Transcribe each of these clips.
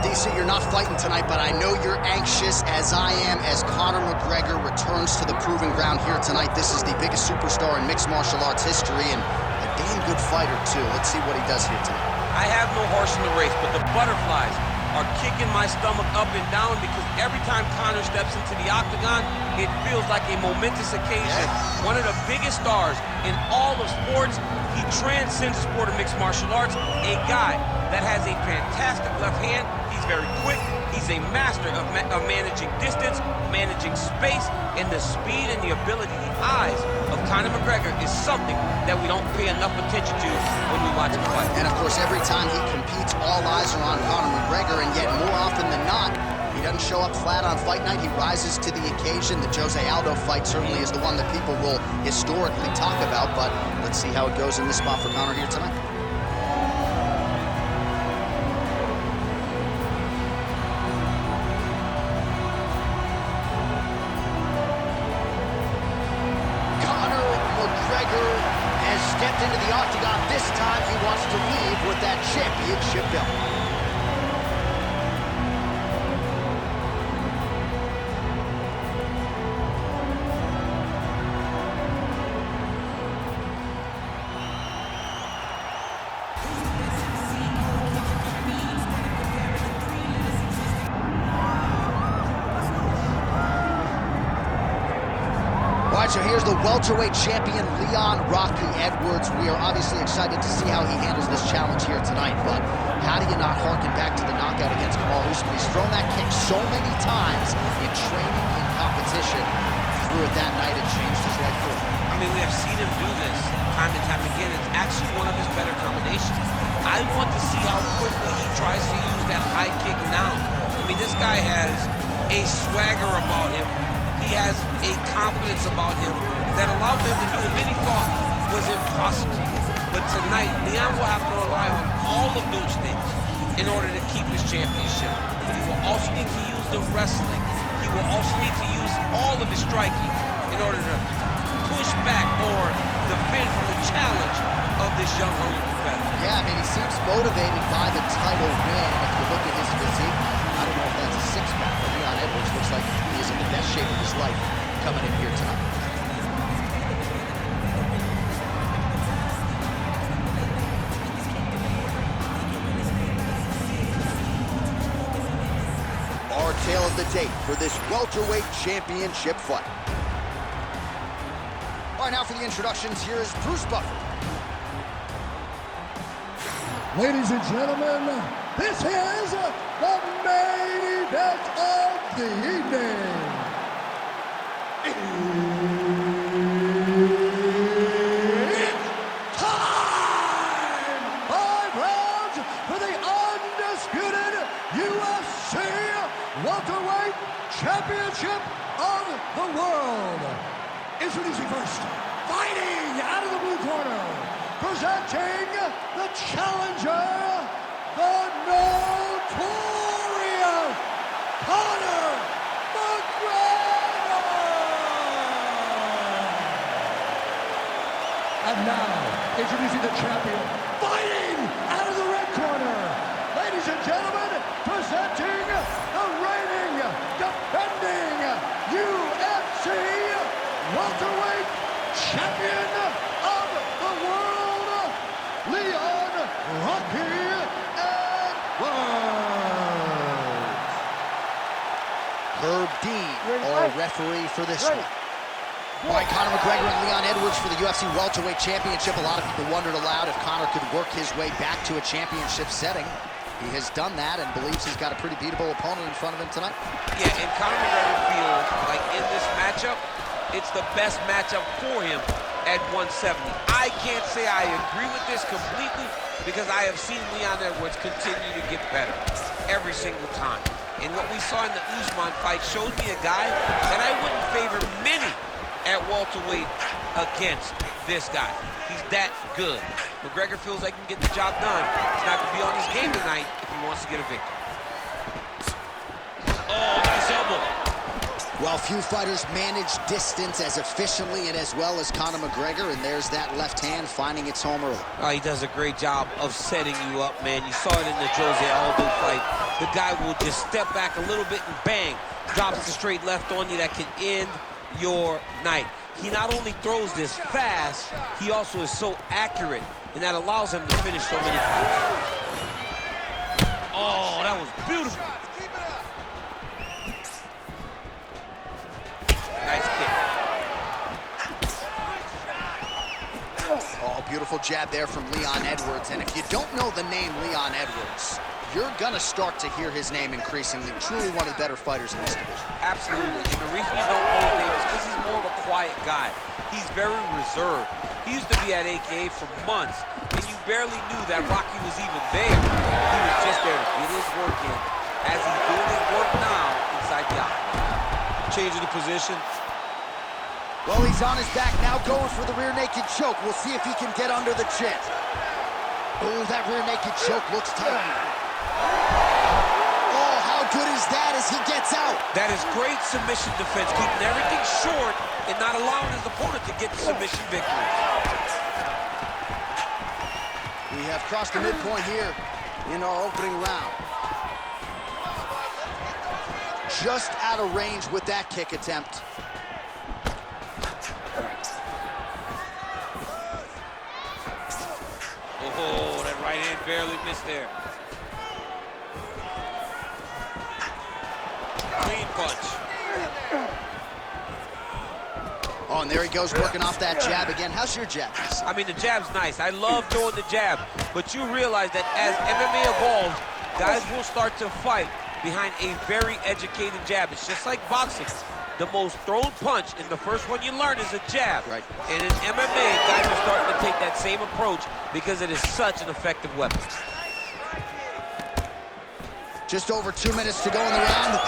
DC, you're not fighting tonight, but I know you're anxious, as I am, as Conor McGregor returns to the proving ground here tonight. This is the biggest superstar in mixed martial arts history, and a damn good fighter, too. Let's see what he does here tonight. I have no horse in the race, but the butterflies are kicking my stomach up and down because every time Conor steps into the octagon, it feels like a momentous occasion. Yeah. One of the biggest stars in all of sports. He transcends the sport of mixed martial arts. A guy that has a fantastic left hand. He's very quick. He's a master of managing distance, managing space, and the speed and the ability, the eyes of Conor McGregor is something that we don't pay enough attention to when we watch him fight. And of course, every time he competes, all eyes are on Conor McGregor, and yet more often than not, he doesn't show up flat on fight night. He rises to the occasion. The Jose Aldo fight certainly is the one that people will historically talk about, but let's see how it goes in this spot for Conor here tonight. Conor McGregor has stepped into the octagon. This time he wants to leave with that championship belt. All right, so here's the welterweight champion, Leon Rocky Edwards. We are obviously excited to see how he handles this challenge here tonight, but how do you not harken back to the knockout against Kamal Usman? He's thrown that kick so many times in training and competition. Threw it that night and changed his life forever. I mean, we have seen him do this time and time again. It's actually one of his better combinations. I want to see how quickly he tries to use that high kick now. I mean, this guy has a swagger about him. He has a confidence about him that allowed him to do what many thought was impossible. But tonight, Leon will have to rely on all of those things in order to keep his championship. But he will also need to use the wrestling. He will also need to use all of his striking in order to push back or defend from the challenge of this young hungry competitor. Yeah, I mean, he seems motivated by the title win. If you look at his physique, I don't know if that's a six-pack, but Leon Edwards looks like he is in the best shape of his life coming in here tonight. Our tale of the tape for this welterweight championship fight. All right, now for the introductions, here is Bruce Buffer. Ladies and gentlemen, this is the main event of the evening. It's time! 5 rounds for the undisputed UFC welterweight championship of the world. Introducing first, fighting out of the blue corner, presenting the challenger, the notorious Conor McGregor! And now, introducing the champion, fighting out of the red corner, ladies and gentlemen, presenting the reigning, defending UFC welterweight champion of the world, Leon Rocky Edwards. Herb Dean, our referee for this one. All right, Conor McGregor and Leon Edwards for the UFC welterweight championship. A lot of people wondered aloud if Conor could work his way back to a championship setting. He has done that and believes he's got a pretty beatable opponent in front of him tonight. Yeah, and Conor McGregor feels like in this matchup, it's the best matchup for him at 170. I can't say I agree with this completely because I have seen Leon Edwards continue to get better every single time. And what we saw in the Usman fight showed me a guy that I wouldn't favor many at welterweight against this guy. He's that good. McGregor feels like he can get the job done. He's not going to be on his game tonight if he wants to get a victory. Oh, nice elbow. Well, few fighters manage distance as efficiently and as well as Conor McGregor, and there's that left hand finding its home early. Oh, he does a great job of setting you up, man. You saw it in the Jose Aldo fight. The guy will just step back a little bit and bang, drops the straight left on you that can end your night. He not only throws this fast, he also is so accurate, and that allows him to finish so many fights. Oh, that was beautiful. Nice kick. Oh, beautiful jab there from Leon Edwards. And if you don't know the name Leon Edwards, you're gonna start to hear his name increasingly. Truly one of the better fighters in this division. Absolutely. And the reason you don't know his name is because he's more of a quiet guy. He's very reserved. He used to be at AKA for months, and you barely knew that Rocky was even there. He was just there to get his work in, as he's doing his work now inside the octagon. Changing the position. Well, he's on his back now, going for the rear naked choke. We'll see if he can get under the chin. Oh, that rear naked choke looks tight. Oh, how good is that as he gets out? That is great submission defense, keeping everything short and not allowing his opponent to get the submission victory. We have crossed the midpoint here in our opening round. Just out of range with that kick attempt. Oh, that right hand barely missed there. Clean punch. Oh, and there he goes, working off that jab again. How's your jab? I mean, the jab's nice. I love throwing the jab, but you realize that as MMA evolves, guys will start to fight behind a very educated jab. It's just like boxing. The most thrown punch, and the first one you learn is a jab. Right. And in MMA, guys are starting to take that same approach because it is such an effective weapon. Just over 2 minutes to go in the round.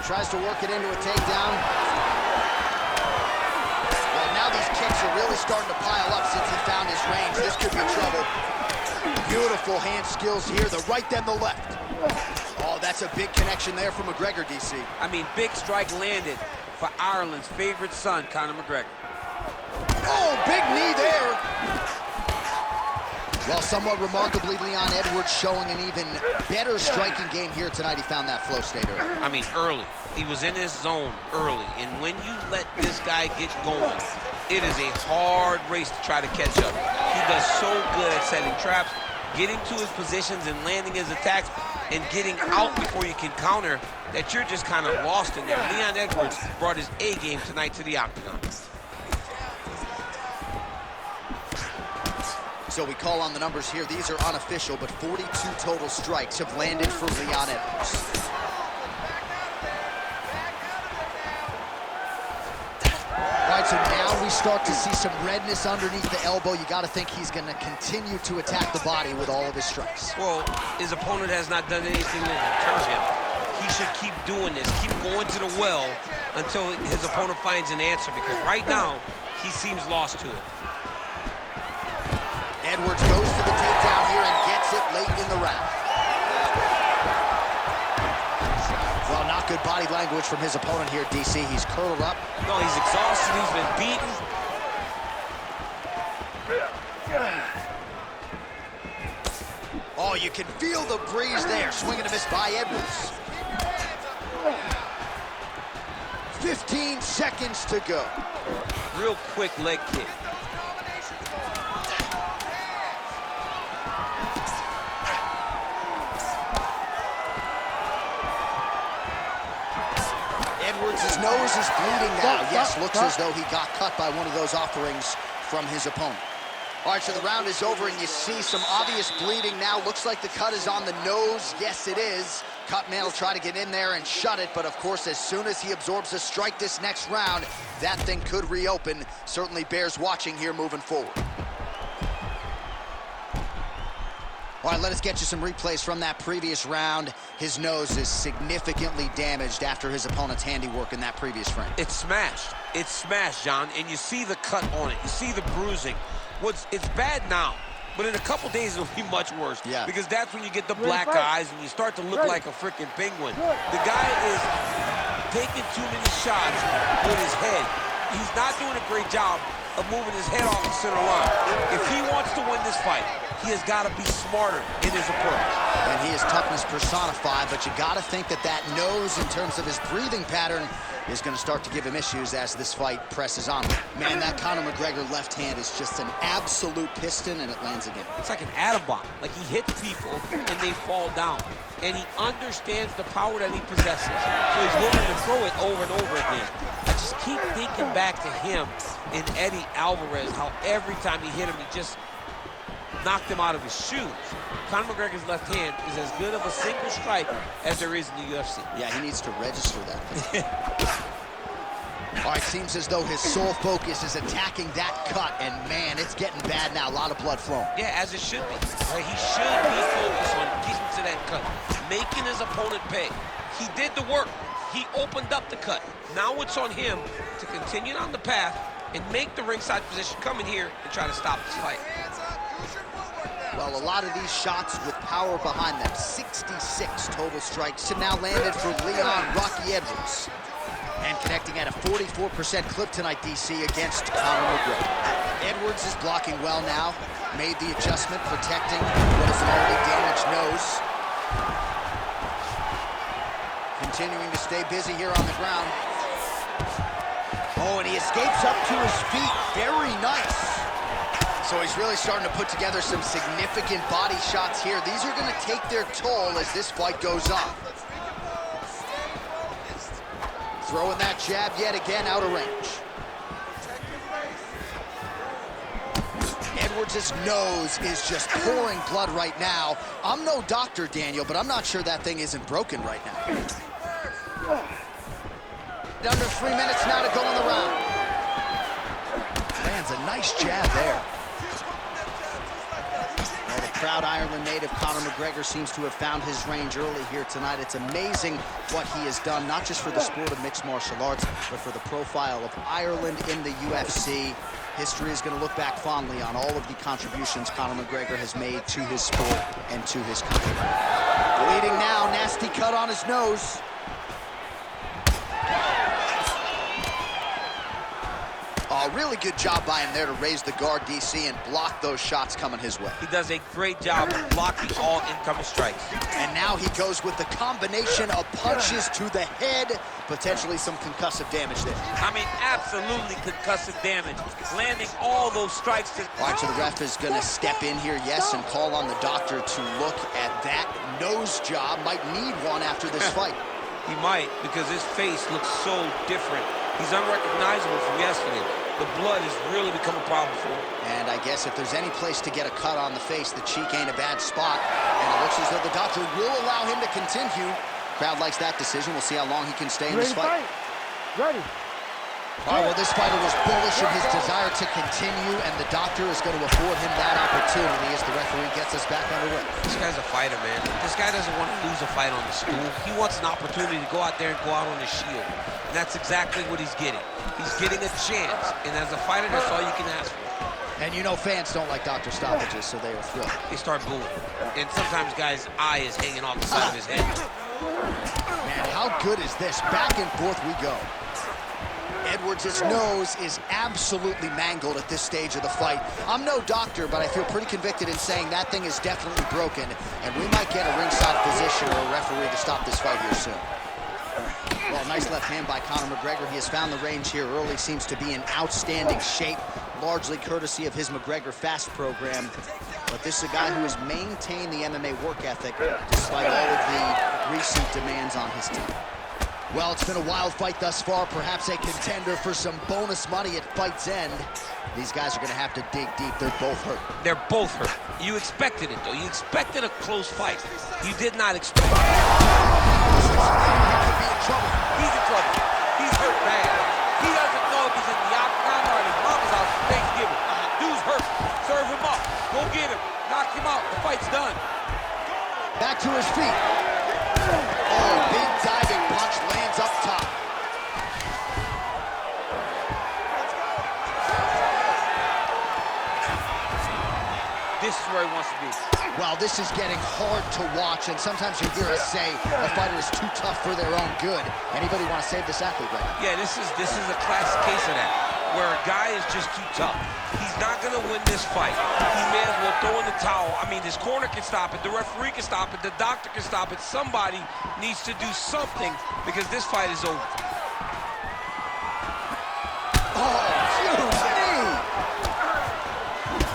Tries to work it into a takedown. Well, now these kicks are really starting to pile up since he found his range. This could be trouble. Beautiful hand skills here, the right then the left. Oh, that's a big connection there from McGregor, DC. I mean, big strike landed for Ireland's favorite son, Conor McGregor. Oh, big knee there. Well, somewhat remarkably, Leon Edwards showing an even better striking game here tonight. He found that flow state early. I mean, early. He was in his zone early. And when you let this guy get going, it is a hard race to try to catch up. He does so good at setting traps, getting to his positions and landing his attacks, and getting out before you can counter, that you're just kind of lost in there. Leon Edwards brought his A game tonight to the octagon. So we call on the numbers here. These are unofficial, but 42 total strikes have landed for Leon Edwards. All right, so now we start to see some redness underneath the elbow. You got to think he's going to continue to attack the body with all of his strikes. Well, his opponent has not done anything to deter him. He should keep doing this, keep going to the well until his opponent finds an answer, because right now, he seems lost to it. Edwards goes for the takedown here and gets it late in the round. Well, not good body language from his opponent here, DC. He's curled up. No, he's exhausted. He's been beaten. Oh, you can feel the breeze there. Swing and a miss by Edwards. 15 seconds to go. Real quick leg kick. Edwards' nose is bleeding now. Yes, looks as though he got cut by one of those offerings from his opponent. All right, so the round is over, and you see some obvious bleeding now. Looks like the cut is on the nose. Yes, it is. Cutman will try to get in there and shut it, but of course, as soon as he absorbs a strike this next round, that thing could reopen. Certainly bears watching here moving forward. All right, let us get you some replays from that previous round. His nose is significantly damaged after his opponent's handiwork in that previous frame. It's smashed. It's smashed, John, and you see the cut on it. You see the bruising. It's bad now, but in a couple days it'll be much worse. Yeah. Because that's when you get the black eyes and you start to look like a freaking penguin. The guy is taking too many shots with his head. He's not doing a great job of moving his head off the center line. If he wants to win this fight, he has got to be smarter in his approach. And he is toughness personified, but you got to think that that nose, in terms of his breathing pattern, is going to start to give him issues as this fight presses on. Man, that Conor McGregor left hand is just an absolute piston, and it lands again. It's like an atom bomb. Like, he hits people and they fall down. And he understands the power that he possesses. So he's willing to throw it over and over again. I just keep thinking back to him in Eddie Alvarez, how every time he hit him, he just knocked him out of his shoes. Conor McGregor's left hand is as good of a single strike as there is in the UFC. Yeah, he needs to register that. All right, seems as though his sole focus is attacking that cut, and man, it's getting bad now. A lot of blood flowing. Yeah, as it should be. Right? He should be focused on getting to that cut, making his opponent pay. He did the work. He opened up the cut. Now it's on him to continue on the path and make the ringside position, come in here and try to stop this fight. Well, a lot of these shots with power behind them. 66 total strikes have now landed for Leon Rocky Edwards. And connecting at a 44% clip tonight, DC, against Conor McGregor. Edwards is blocking well now. Made the adjustment, protecting what is an already damaged nose. Continuing to stay busy here on the ground. Oh, and he escapes up to his feet. Very nice. So he's really starting to put together some significant body shots here. These are going to take their toll as this fight goes on. Throwing that jab yet again out of range. Edwards' nose is just pouring blood right now. I'm no doctor, Daniel, but I'm not sure that thing isn't broken right now. Under 3 minutes now to go in the round. Lands a nice jab there. Well, the proud Ireland native Conor McGregor seems to have found his range early here tonight. It's amazing what he has done, not just for the sport of mixed martial arts, but for the profile of Ireland in the UFC. History is going to look back fondly on all of the contributions Conor McGregor has made to his sport and to his country. Bleeding now, nasty cut on his nose. A really good job by him there to raise the guard, DC, and block those shots coming his way. He does a great job of blocking all incoming strikes. And now he goes with the combination of punches to the head, potentially some concussive damage there. I mean, absolutely concussive damage, landing all those strikes. All right, so the ref is going to step in here, yes, and call on the doctor to look at that nose job. Might need one after this fight. He might, because his face looks so different. He's unrecognizable from yesterday. The blood has really become a problem for him. And I guess if there's any place to get a cut on the face, the cheek ain't a bad spot. And it looks as though the doctor will allow him to continue. Crowd likes that decision. We'll see how long he can stay in this fight. Ready. All right, well, this fighter was bullish in his desire to continue, and the doctor is going to afford him that opportunity as the referee gets us back underway. This guy's a fighter, man. This guy doesn't want to lose a fight on the stool. He wants an opportunity to go out there and go out on the shield. And that's exactly what he's getting. He's getting a chance, and as a fighter, that's all you can ask for. And you know fans don't like doctor stoppages, so they are thrilled. They start booing. And sometimes guys' eye is hanging off the side of his head. Man, how good is this? Back and forth we go. Edwards' nose is absolutely mangled at this stage of the fight. I'm no doctor, but I feel pretty convicted in saying that thing is definitely broken, and we might get a ringside position or a referee to stop this fight here soon. Well, nice left hand by Conor McGregor. He has found the range here early, seems to be in outstanding shape, largely courtesy of his McGregor Fast program. But this is a guy who has maintained the MMA work ethic despite all of the recent demands on his team. Well, it's been a wild fight thus far, perhaps a contender for some bonus money at fight's end. These guys are going to have to dig deep. They're both hurt. They're both hurt. You expected it, though. You expected a close fight. You did not expect it. He could be in trouble. He's in trouble. He's hurt bad. He doesn't know if he's in the octagon or at his mama's house for Thanksgiving. Dude's hurt. Serve him up. Go get him. Knock him out. The fight's done. Back to his feet. Oh, big diving punch lands up top. This this is where he wants to be. Well, this is getting hard to watch, and sometimes you hear us say a fighter is too tough for their own good. Anybody want to save this athlete right now? Yeah, this is a classic case of that, where a guy is just too tough. He's not going to win this fight. He may as well throw in the towel. I mean, his corner can stop it, the referee can stop it, the doctor can stop it. Somebody needs to do something because this fight is over. Oh, huge knee!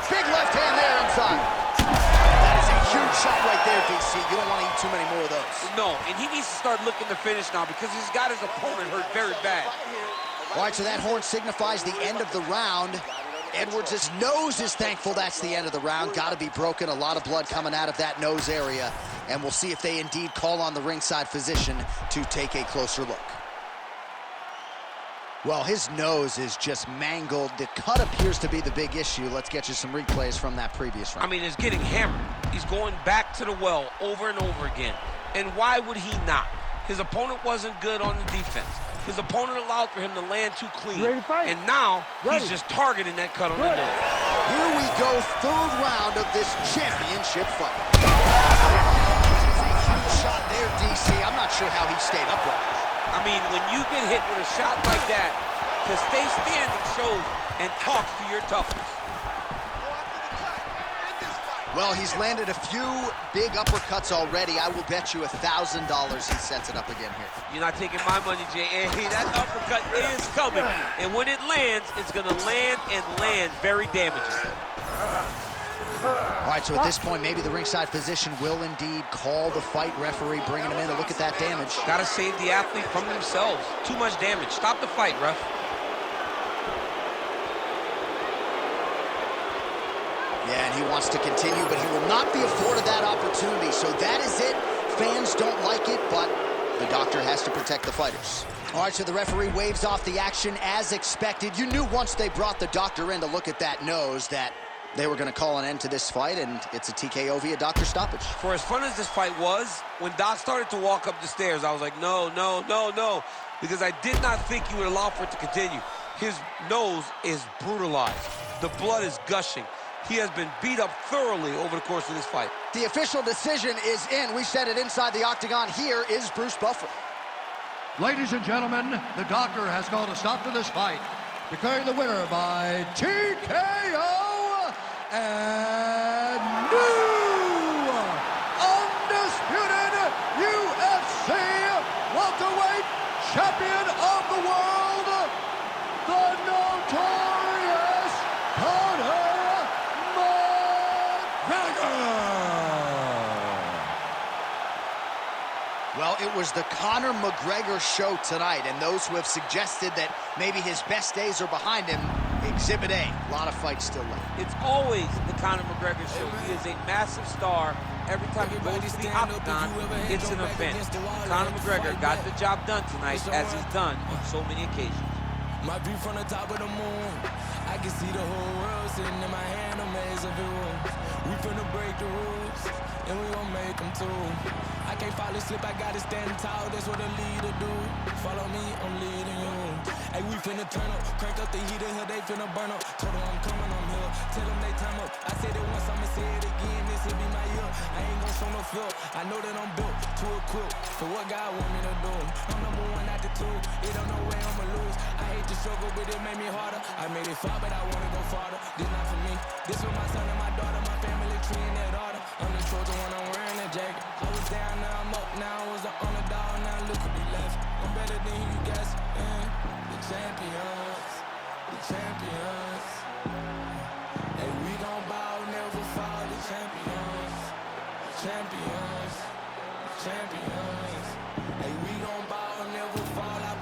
Big left hand there inside. That is a huge shot right there, DC. You don't want to eat too many more of those. No, and he needs to start looking to finish now because he's got his opponent hurt very bad. All right, so that horn signifies the end of the round. Edwards' nose is thankful that's the end of the round. Got to be broken. A lot of blood coming out of that nose area. And we'll see if they indeed call on the ringside physician to take a closer look. Well, his nose is just mangled. The cut appears to be the big issue. Let's get you some replays from that previous round. I mean, it's getting hammered. He's going back to the well over and over again. And why would he not? His opponent wasn't good on the defense. His opponent allowed for him to land too clean. And now he's just targeting that cut on the nose. Here we go, third round of this championship fight. A huge shot there, DC. I'm not sure how he stayed upright. I mean, when you get hit with a shot like that, to stay standing shows and talks to your toughness. Well, he's landed a few big uppercuts already. I will bet you $1,000 he sets it up again here. You're not taking my money, Jay. Hey, that uppercut is coming. And when it lands, it's going to land and land very damaging. All right, so at this point, maybe the ringside physician will indeed call the fight. Referee bringing him in to look at that damage. Got to save the athlete from themselves. Too much damage. Stop the fight, ref. Yeah, and he wants to continue, but he will not be afforded that opportunity. So that is it. Fans don't like it, but the doctor has to protect the fighters. All right, so the referee waves off the action as expected. You knew once they brought the doctor in to look at that nose that they were going to call an end to this fight, and it's a TKO via doctor stoppage. For as fun as this fight was, when Doc started to walk up the stairs, I was like, no, no, no, no, because I did not think he would allow for it to continue. His nose is brutalized. The blood is gushing. He has been beat up thoroughly over the course of this fight. The official decision is in. We said it inside the octagon. Here is Bruce Buffer. Ladies and gentlemen, the doctor has called a stop to this fight, declaring the winner by TKO and new undisputed UFC welterweight champion of the world, the notorious Conor McGregor. Well, it was the Conor McGregor show tonight, and those who have suggested that maybe his best days are behind him, Exhibit A. A lot of fights still left. It's always the Conor McGregor show. He is a massive star. Every time he goes to the octagon, it's an event. Conor McGregor got the job done tonight, as he's done on so many occasions. My view from the top of the moon, I can see the whole world sitting in my hand, a maze of rules. We finna break the rules, and we gon' make them too. I can't fall asleep, I gotta stand tall, that's what a leader do. Follow me, I'm leading you. Hey, we finna turn up, crank up the heat in here, they finna burn up. Told them I'm coming, I'm here, tell them they time up. I said it once, I'ma say it again, this will be my year. I ain't gon' show no fear, I know that I'm built to equip for what God want me to do. I'm number one at the two, it don't know where I'ma lose. I hate the struggle, but it made me harder. I made it far, but I wanna go farther. This not for me, this for my son and my daughter, my family tree and that order. I'm the chosen one, I'm wearing a jacket. I was down, now I'm up, now I was the underdog, now look what we left. I'm better than you guess, the champions, the champions. Hey, we gon' bow, never fall, the champions, the champions, the champions. Hey, we gon' bow, never fall, I